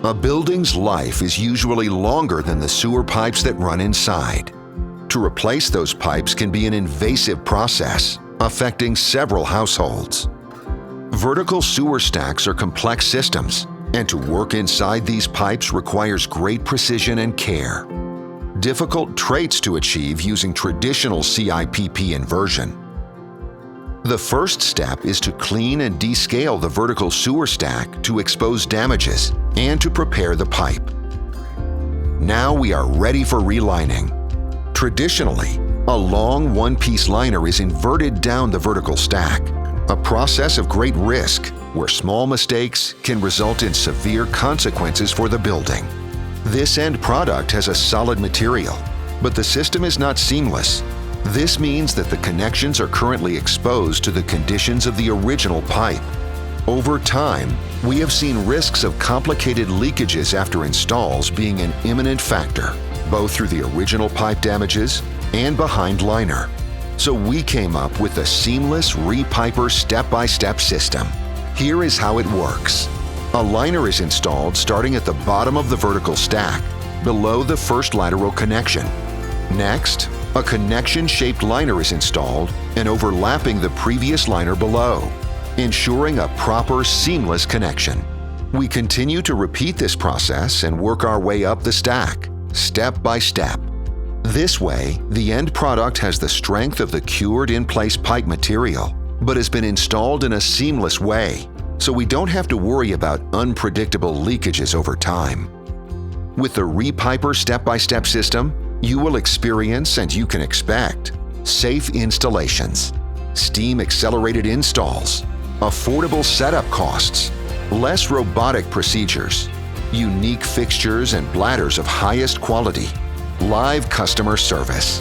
A building's life is usually longer than the sewer pipes that run inside. To replace those pipes can be an invasive process, affecting several households. Vertical sewer stacks are complex systems, and to work inside these pipes requires great precision and care. Difficult traits to achieve using traditional CIPP inversion. The first step is to clean and descale the vertical sewer stack to expose damages and to prepare the pipe. Now we are ready for relining. Traditionally, a long one-piece liner is inverted down the vertical stack, a process of great risk where small mistakes can result in severe consequences for the building. This end product has a solid material, but the system is not seamless. This means that the connections are currently exposed to the conditions of the original pipe. Over time, we have seen risks of complicated leakages after installs being an imminent factor, both through the original pipe damages and behind liner. So we came up with the seamless Repiper step-by-step system. Here is how it works. A liner is installed starting at the bottom of the vertical stack, below the first lateral connection. Next, a connection-shaped liner is installed and overlapping the previous liner below, ensuring a proper seamless connection. We continue to repeat this process and work our way up the stack, step by step. This way, the end product has the strength of the cured in-place pipe material, but has been installed in a seamless way, so we don't have to worry about unpredictable leakages over time. With the Repiper step-by-step system, you will experience and you can expect safe installations, steam-accelerated installs, affordable setup costs, less robotic procedures, unique fixtures and bladders of highest quality, live customer service.